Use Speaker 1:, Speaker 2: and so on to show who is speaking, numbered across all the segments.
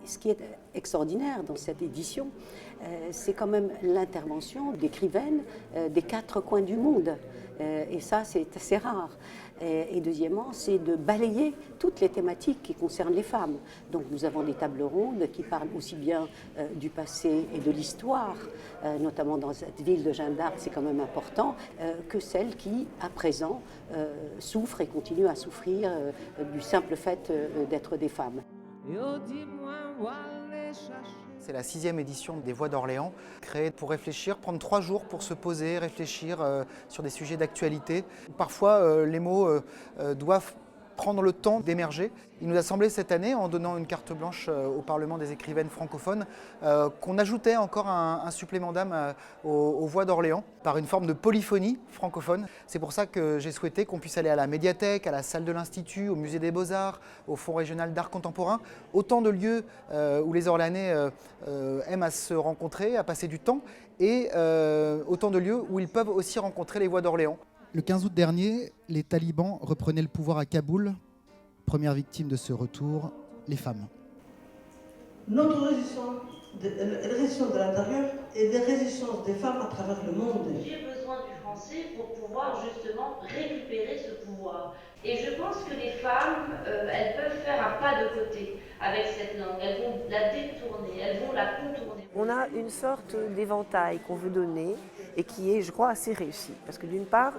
Speaker 1: Ce qui est extraordinaire dans cette édition, c'est quand même l'intervention d'écrivaines des 4 coins du monde. Et ça, c'est assez rare. Et deuxièmement, c'est de balayer toutes les thématiques qui concernent les femmes. Donc nous avons des tables rondes qui parlent aussi bien du passé et de l'histoire, notamment dans cette ville de Jeanne d'Arc, c'est quand même important, que celles qui, à présent, souffrent et continuent à souffrir du simple fait d'être des femmes.
Speaker 2: C'est la 6e édition des Voix d'Orléans, créée pour réfléchir, prendre 3 jours pour se poser, réfléchir sur des sujets d'actualité. Parfois, les mots doivent prendre le temps d'émerger. Il nous a semblé cette année, en donnant une carte blanche au Parlement des écrivaines francophones, qu'on ajoutait encore un supplément d'âme aux Voix d'Orléans par une forme de polyphonie francophone. C'est pour ça que j'ai souhaité qu'on puisse aller à la médiathèque, à la salle de l'Institut, au musée des Beaux-Arts, au Fonds régional d'art contemporain, autant de lieux où les Orléanais aiment à se rencontrer, à passer du temps, et autant de lieux où ils peuvent aussi rencontrer les Voix d'Orléans.
Speaker 3: Le 15 août dernier, les talibans reprenaient le pouvoir à Kaboul. Première victime de ce retour, les femmes.
Speaker 4: Notre résistance, la résistance de l'intérieur et des résistances des femmes à travers le monde.
Speaker 5: J'ai besoin du français pour pouvoir justement récupérer ce pouvoir. Et je pense que les femmes, elles peuvent faire un pas de côté avec cette langue. Elles vont la détourner, elles vont la contourner.
Speaker 6: On a une sorte d'éventail qu'on veut donner et qui est, je crois, assez réussi. Parce que d'une part,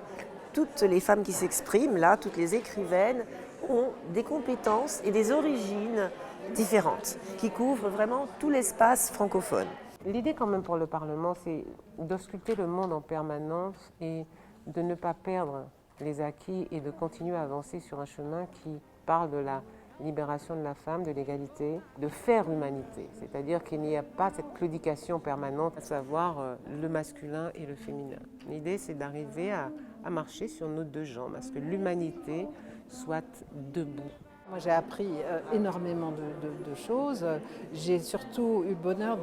Speaker 6: toutes les femmes qui s'expriment là, toutes les écrivaines, ont des compétences et des origines différentes, qui couvrent vraiment tout l'espace francophone.
Speaker 7: L'idée quand même pour le Parlement, c'est d'ausculter le monde en permanence et de ne pas perdre les acquis et de continuer à avancer sur un chemin qui parle de la libération de la femme, de l'égalité, de faire humanité. C'est-à-dire qu'il n'y a pas cette claudication permanente, à savoir le masculin et le féminin. L'idée, c'est d'arriver à marcher sur nos 2 jambes, à ce que l'humanité soit debout.
Speaker 8: Moi, j'ai appris énormément de choses. J'ai surtout eu le bonheur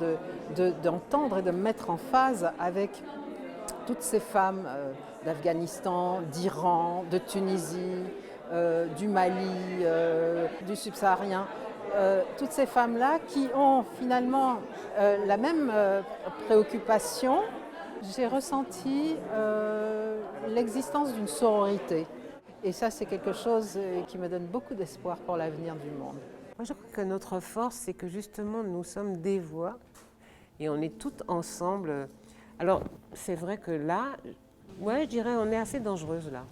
Speaker 8: d'entendre et de me mettre en phase avec toutes ces femmes d'Afghanistan, d'Iran, de Tunisie, du Mali, du subsaharien. Toutes ces femmes-là qui ont finalement la même préoccupation. J'ai ressenti l'existence d'une sororité. Et ça, c'est quelque chose qui me donne beaucoup d'espoir pour l'avenir du monde.
Speaker 7: Moi, je crois que notre force, c'est que justement, nous sommes des voix et on est toutes ensemble. Alors, c'est vrai que là, ouais, je dirais, on est assez dangereuse là.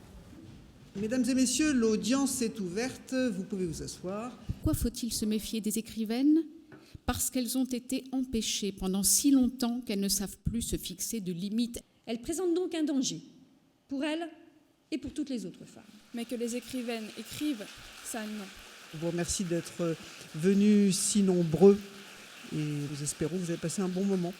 Speaker 9: Mesdames et messieurs, l'audience est ouverte, vous pouvez vous asseoir.
Speaker 10: Pourquoi faut-il se méfier des écrivaines ? Parce qu'elles ont été empêchées pendant si longtemps qu'elles ne savent plus se fixer de limites.
Speaker 11: Elles présentent donc un danger pour elles et pour toutes les autres femmes.
Speaker 12: Mais que les écrivaines écrivent, ça non.
Speaker 9: Je vous remercie d'être venus si nombreux et nous espérons que vous avez passé un bon moment.